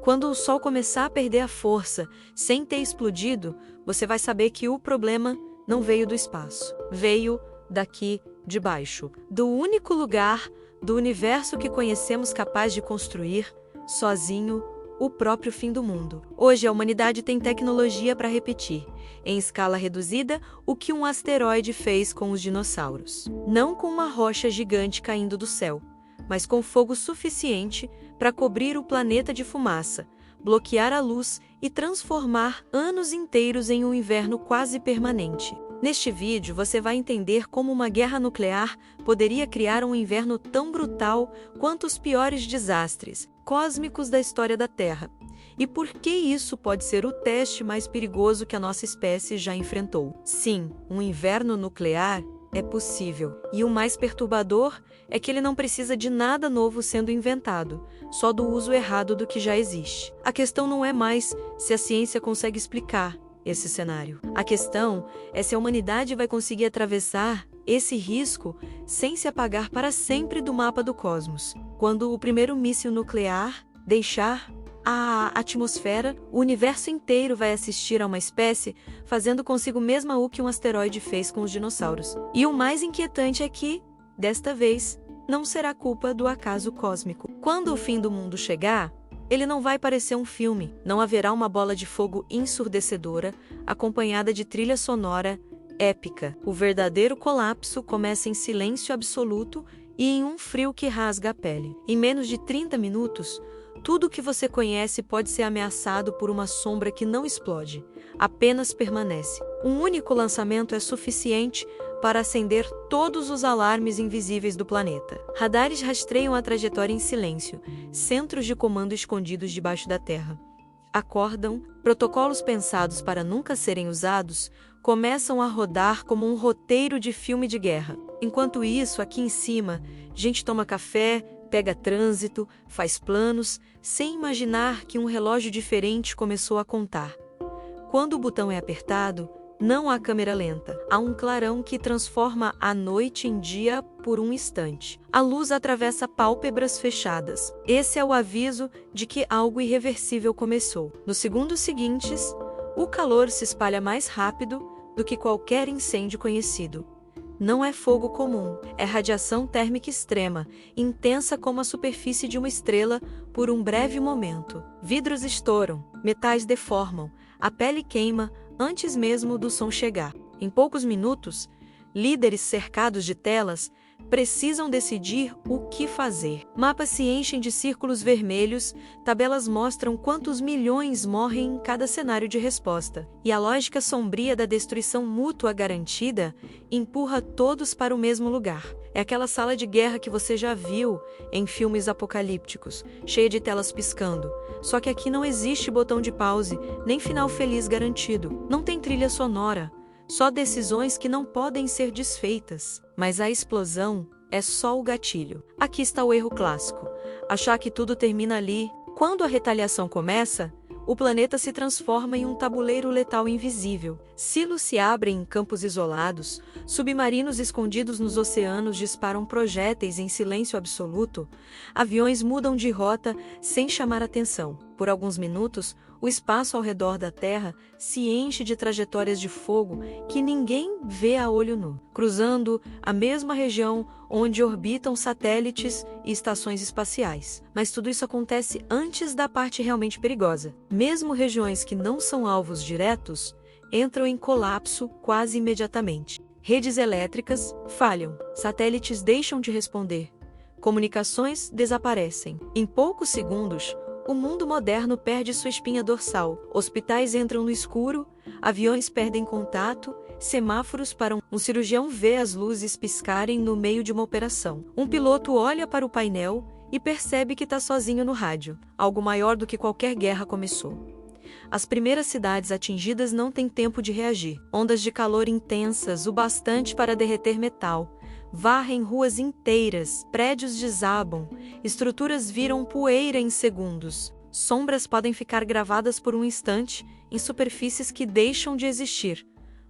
Quando o Sol começar a perder a força, sem ter explodido, você vai saber que o problema não veio do espaço. Veio daqui de baixo, do único lugar do universo que conhecemos capaz de construir, sozinho, o próprio fim do mundo. Hoje a humanidade tem tecnologia para repetir, em escala reduzida, o que um asteroide fez com os dinossauros. Não com uma rocha gigante caindo do céu, mas com fogo suficiente para cobrir o planeta de fumaça, bloquear a luz e transformar anos inteiros em um inverno quase permanente. Neste vídeo você vai entender como uma guerra nuclear poderia criar um inverno tão brutal quanto os piores desastres cósmicos da história da Terra, e por que isso pode ser o teste mais perigoso que a nossa espécie já enfrentou. Sim, um inverno nuclear é possível, e o mais perturbador é que ele não precisa de nada novo sendo inventado, só do uso errado do que já existe. A questão não é mais se a ciência consegue explicar esse cenário. A questão é se a humanidade vai conseguir atravessar esse risco sem se apagar para sempre do mapa do cosmos. Quando o primeiro míssil nuclear deixar a atmosfera, o universo inteiro vai assistir a uma espécie fazendo consigo mesma o que um asteroide fez com os dinossauros. E o mais inquietante é que, desta vez, não será culpa do acaso cósmico. Quando o fim do mundo chegar, ele não vai parecer um filme, não haverá uma bola de fogo ensurdecedora, acompanhada de trilha sonora épica. O verdadeiro colapso começa em silêncio absoluto e em um frio que rasga a pele. Em menos de 30 minutos, tudo o que você conhece pode ser ameaçado por uma sombra que não explode, apenas permanece. Um único lançamento é suficiente para acender todos os alarmes invisíveis do planeta. Radares rastreiam a trajetória em silêncio, centros de comando escondidos debaixo da terra. Acordam, protocolos pensados para nunca serem usados, começam a rodar como um roteiro de filme de guerra. Enquanto isso, aqui em cima, gente toma café, pega trânsito, faz planos, sem imaginar que um relógio diferente começou a contar. Quando o botão é apertado, não há câmera lenta. Há um clarão que transforma a noite em dia por um instante. A luz atravessa pálpebras fechadas. Esse é o aviso de que algo irreversível começou. Nos segundos seguintes, o calor se espalha mais rápido do que qualquer incêndio conhecido. Não é fogo comum, é radiação térmica extrema, intensa como a superfície de uma estrela por um breve momento. Vidros estouram, metais deformam, a pele queima antes mesmo do som chegar. Em poucos minutos, líderes cercados de telas precisam decidir o que fazer. Mapas se enchem de círculos vermelhos, tabelas mostram quantos milhões morrem em cada cenário de resposta. E a lógica sombria da destruição mútua garantida empurra todos para o mesmo lugar. É aquela sala de guerra que você já viu em filmes apocalípticos, cheia de telas piscando. Só que aqui não existe botão de pause, nem final feliz garantido. Não tem trilha sonora. Só decisões que não podem ser desfeitas. Mas a explosão é só o gatilho. Aqui está o erro clássico. Achar que tudo termina ali. Quando a retaliação começa, o planeta se transforma em um tabuleiro letal invisível. Silos se abrem em campos isolados, submarinos escondidos nos oceanos disparam projéteis em silêncio absoluto, aviões mudam de rota sem chamar atenção. Por alguns minutos, o espaço ao redor da Terra se enche de trajetórias de fogo que ninguém vê a olho nu, cruzando a mesma região onde orbitam satélites e estações espaciais. Mas tudo isso acontece antes da parte realmente perigosa. Mesmo regiões que não são alvos diretos, entram em colapso quase imediatamente. Redes elétricas falham, satélites deixam de responder, comunicações desaparecem. Em poucos segundos, o mundo moderno perde sua espinha dorsal, hospitais entram no escuro, aviões perdem contato, semáforos param, um cirurgião vê as luzes piscarem no meio de uma operação. Um piloto olha para o painel e percebe que está sozinho no rádio. Algo maior do que qualquer guerra começou. As primeiras cidades atingidas não têm tempo de reagir. Ondas de calor intensas, o bastante para derreter metal, varrem ruas inteiras, prédios desabam, estruturas viram poeira em segundos. Sombras podem ficar gravadas por um instante em superfícies que deixam de existir.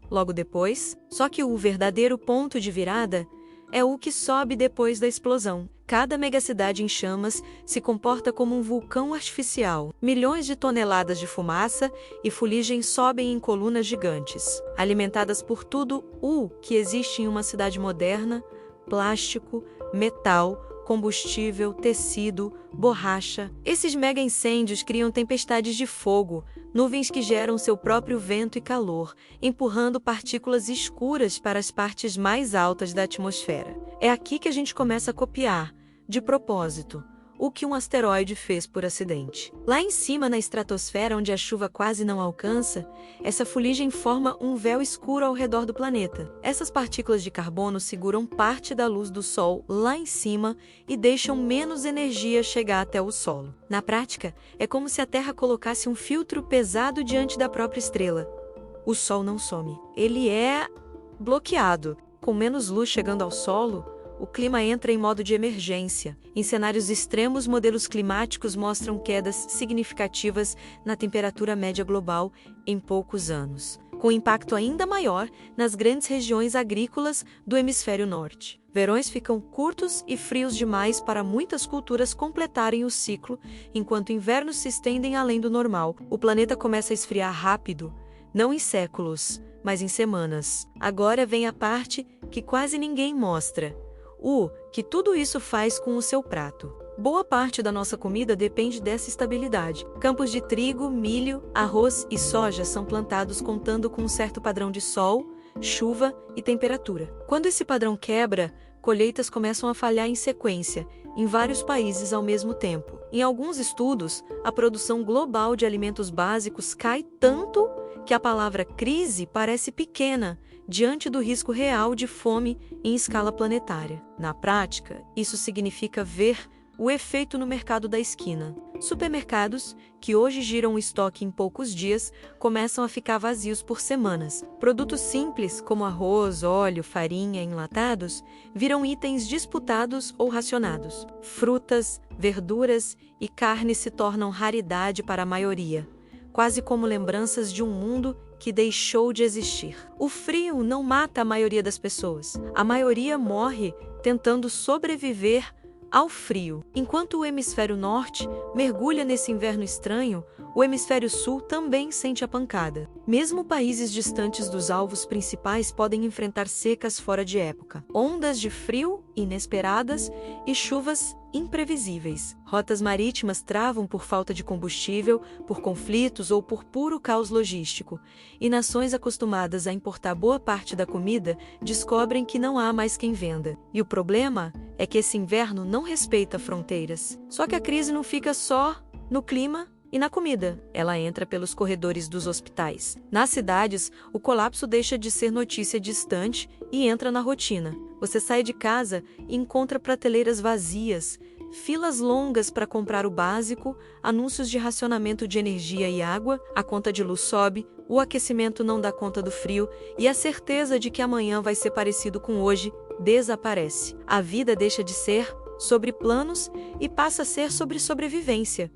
Logo depois, só que o verdadeiro ponto de virada é o que sobe depois da explosão. Cada megacidade em chamas se comporta como um vulcão artificial. Milhões de toneladas de fumaça e fuligem sobem em colunas gigantes, alimentadas por tudo o que existe em uma cidade moderna: plástico, metal, combustível, tecido, borracha. Esses mega-incêndios criam tempestades de fogo, nuvens que geram seu próprio vento e calor, empurrando partículas escuras para as partes mais altas da atmosfera. É aqui que a gente começa a copiar, de propósito, o que um asteroide fez por acidente. Lá em cima, na estratosfera, onde a chuva quase não alcança, essa fuligem forma um véu escuro ao redor do planeta. Essas partículas de carbono seguram parte da luz do Sol lá em cima e deixam menos energia chegar até o solo. Na prática, é como se a Terra colocasse um filtro pesado diante da própria estrela. O Sol não some. Ele é bloqueado. Com menos luz chegando ao solo, o clima entra em modo de emergência. Em cenários extremos, modelos climáticos mostram quedas significativas na temperatura média global em poucos anos, com impacto ainda maior nas grandes regiões agrícolas do hemisfério norte. Verões ficam curtos e frios demais para muitas culturas completarem o ciclo, enquanto invernos se estendem além do normal. O planeta começa a esfriar rápido, não em séculos, mas em semanas. Agora vem a parte que quase ninguém mostra: o que tudo isso faz com o seu prato. Boa parte da nossa comida depende dessa estabilidade. Campos de trigo, milho, arroz e soja são plantados contando com um certo padrão de sol, chuva e temperatura. Quando esse padrão quebra, colheitas começam a falhar em sequência, em vários países ao mesmo tempo. Em alguns estudos, a produção global de alimentos básicos cai tanto que a palavra crise parece pequena diante do risco real de fome em escala planetária. Na prática, isso significa ver o efeito no mercado da esquina. Supermercados, que hoje giram o estoque em poucos dias, começam a ficar vazios por semanas. Produtos simples, como arroz, óleo, farinha e enlatados, viram itens disputados ou racionados. Frutas, verduras e carne se tornam raridade para a maioria, quase como lembranças de um mundo que deixou de existir. O frio não mata a maioria das pessoas. A maioria morre tentando sobreviver ao frio. Enquanto o hemisfério norte mergulha nesse inverno estranho, o hemisfério sul também sente a pancada. Mesmo países distantes dos alvos principais podem enfrentar secas fora de época, ondas de frio inesperadas e chuvas imprevisíveis. Rotas marítimas travam por falta de combustível, por conflitos ou por puro caos logístico. E nações acostumadas a importar boa parte da comida descobrem que não há mais quem venda. E o problema é que esse inverno não respeita fronteiras. Só que a crise não fica só no clima e na comida. Ela entra pelos corredores dos hospitais. Nas cidades, o colapso deixa de ser notícia distante e entra na rotina. Você sai de casa e encontra prateleiras vazias, filas longas para comprar o básico, anúncios de racionamento de energia e água, a conta de luz sobe, o aquecimento não dá conta do frio e a certeza de que amanhã vai ser parecido com hoje desaparece. A vida deixa de ser sobre planos e passa a ser sobre sobrevivência.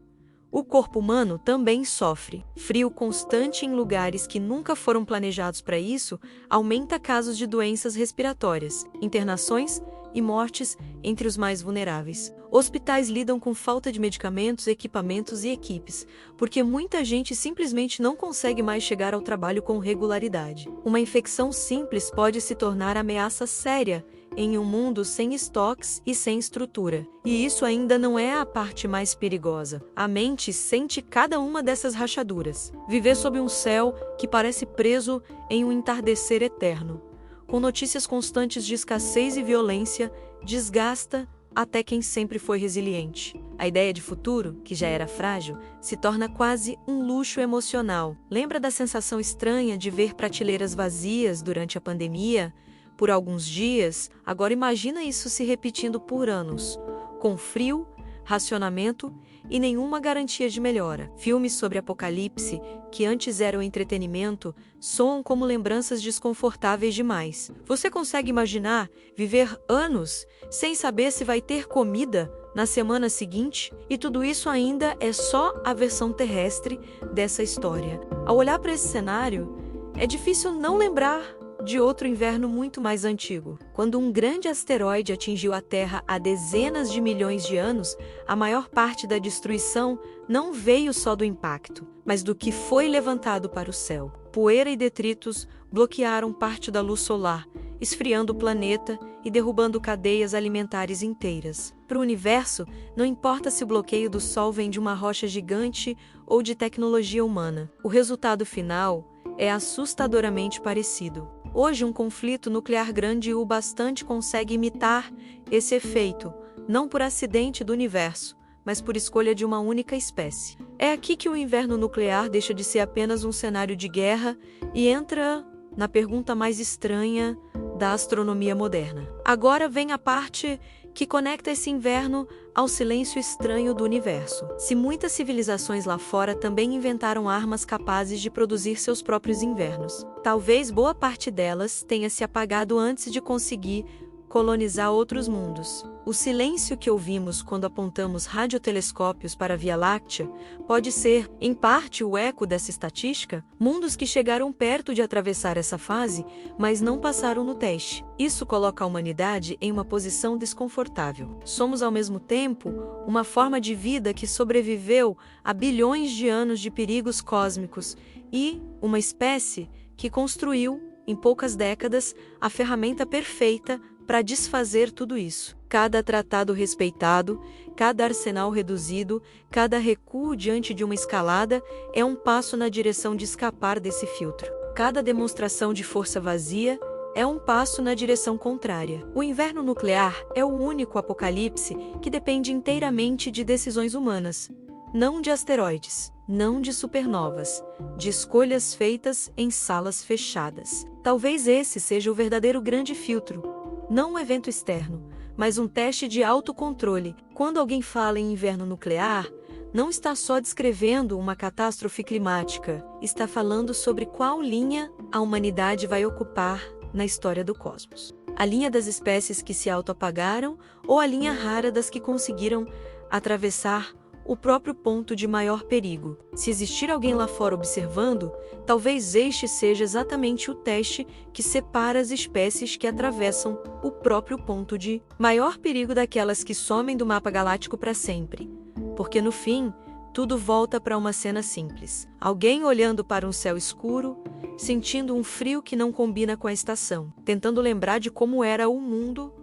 O corpo humano também sofre. Frio constante em lugares que nunca foram planejados para isso aumenta casos de doenças respiratórias, internações e mortes entre os mais vulneráveis. Hospitais lidam com falta de medicamentos, equipamentos e equipes, porque muita gente simplesmente não consegue mais chegar ao trabalho com regularidade. Uma infecção simples pode se tornar ameaça séria em um mundo sem estoques e sem estrutura. E isso ainda não é a parte mais perigosa. A mente sente cada uma dessas rachaduras. Viver sob um céu que parece preso em um entardecer eterno, com notícias constantes de escassez e violência, desgasta até quem sempre foi resiliente. A ideia de futuro, que já era frágil, se torna quase um luxo emocional. Lembra da sensação estranha de ver prateleiras vazias durante a pandemia? Por alguns dias, agora imagina isso se repetindo por anos, com frio, racionamento e nenhuma garantia de melhora. Filmes sobre apocalipse, que antes eram entretenimento, soam como lembranças desconfortáveis demais. Você consegue imaginar viver anos sem saber se vai ter comida na semana seguinte? E tudo isso ainda é só a versão terrestre dessa história. Ao olhar para esse cenário, é difícil não lembrar de outro inverno muito mais antigo. Quando um grande asteroide atingiu a Terra há dezenas de milhões de anos, a maior parte da destruição não veio só do impacto, mas do que foi levantado para o céu. Poeira e detritos bloquearam parte da luz solar, esfriando o planeta e derrubando cadeias alimentares inteiras. Para o universo, não importa se o bloqueio do Sol vem de uma rocha gigante ou de tecnologia humana. O resultado final é assustadoramente parecido. Hoje, um conflito nuclear grande o bastante consegue imitar esse efeito, não por acidente do universo, mas por escolha de uma única espécie. É aqui que o inverno nuclear deixa de ser apenas um cenário de guerra e entra na pergunta mais estranha da astronomia moderna. Agora vem a parte que conecta esse inverno ao silêncio estranho do universo. Se muitas civilizações lá fora também inventaram armas capazes de produzir seus próprios invernos, talvez boa parte delas tenha se apagado antes de conseguir colonizar outros mundos. O silêncio que ouvimos quando apontamos radiotelescópios para a Via Láctea pode ser, em parte, o eco dessa estatística, mundos que chegaram perto de atravessar essa fase, mas não passaram no teste. Isso coloca a humanidade em uma posição desconfortável. Somos, ao mesmo tempo, uma forma de vida que sobreviveu a bilhões de anos de perigos cósmicos e uma espécie que construiu, em poucas décadas, a ferramenta perfeita para desfazer tudo isso. Cada tratado respeitado, cada arsenal reduzido, cada recuo diante de uma escalada é um passo na direção de escapar desse filtro. Cada demonstração de força vazia é um passo na direção contrária. O inverno nuclear é o único apocalipse que depende inteiramente de decisões humanas, não de asteroides, não de supernovas, de escolhas feitas em salas fechadas. Talvez esse seja o verdadeiro grande filtro. Não um evento externo, mas um teste de autocontrole. Quando alguém fala em inverno nuclear, não está só descrevendo uma catástrofe climática, está falando sobre qual linha a humanidade vai ocupar na história do cosmos. A linha das espécies que se autoapagaram ou a linha rara das que conseguiram atravessar o próprio ponto de maior perigo. Se existir alguém lá fora observando, talvez este seja exatamente o teste que separa as espécies que atravessam o próprio ponto de maior perigo daquelas que somem do mapa galáctico para sempre. Porque no fim, tudo volta para uma cena simples. Alguém olhando para um céu escuro, sentindo um frio que não combina com a estação, tentando lembrar de como era o mundo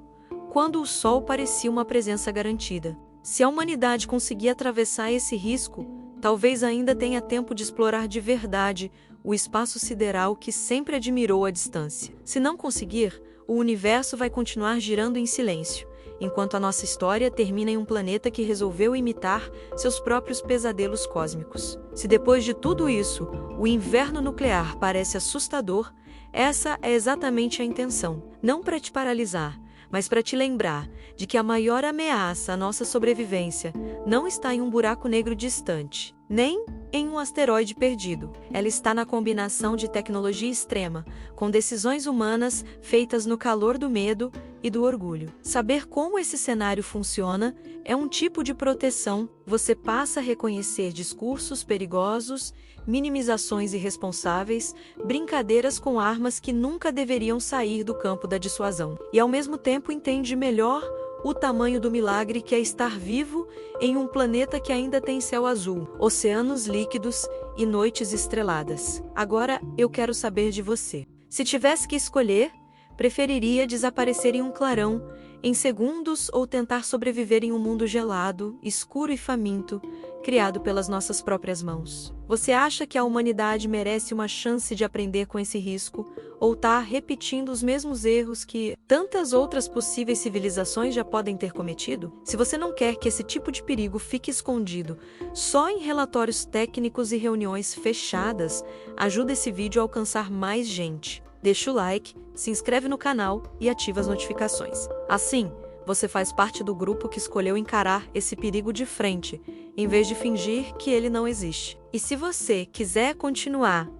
quando o Sol parecia uma presença garantida. Se a humanidade conseguir atravessar esse risco, talvez ainda tenha tempo de explorar de verdade o espaço sideral que sempre admirou à distância. Se não conseguir, o universo vai continuar girando em silêncio, enquanto a nossa história termina em um planeta que resolveu imitar seus próprios pesadelos cósmicos. Se depois de tudo isso, o inverno nuclear parece assustador, essa é exatamente a intenção. Não para te paralisar, mas para te lembrar de que a maior ameaça à nossa sobrevivência não está em um buraco negro distante, nem em um asteroide perdido. Ela está na combinação de tecnologia extrema, com decisões humanas feitas no calor do medo e do orgulho. Saber como esse cenário funciona é um tipo de proteção. Você passa a reconhecer discursos perigosos, minimizações irresponsáveis, brincadeiras com armas que nunca deveriam sair do campo da dissuasão. E ao mesmo tempo entende melhor o tamanho do milagre que é estar vivo em um planeta que ainda tem céu azul, oceanos líquidos e noites estreladas. Agora eu quero saber de você. Se tivesse que escolher, preferiria desaparecer em um clarão, em segundos, ou tentar sobreviver em um mundo gelado, escuro e faminto, criado pelas nossas próprias mãos? Você acha que a humanidade merece uma chance de aprender com esse risco, ou está repetindo os mesmos erros que tantas outras possíveis civilizações já podem ter cometido? Se você não quer que esse tipo de perigo fique escondido só em relatórios técnicos e reuniões fechadas, ajuda esse vídeo a alcançar mais gente. Deixa o like, se inscreve no canal e ativa as notificações. Assim, você faz parte do grupo que escolheu encarar esse perigo de frente, em vez de fingir que ele não existe. E se você quiser continuar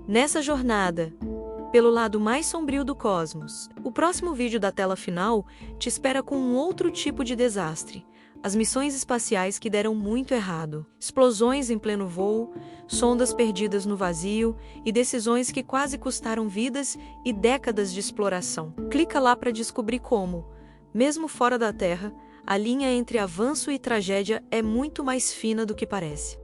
nessa jornada pelo lado mais sombrio do cosmos, o próximo vídeo da tela final te espera com um outro tipo de desastre: as missões espaciais que deram muito errado, explosões em pleno voo, sondas perdidas no vazio e decisões que quase custaram vidas e décadas de exploração. Clica lá para descobrir como, mesmo fora da Terra, a linha entre avanço e tragédia é muito mais fina do que parece.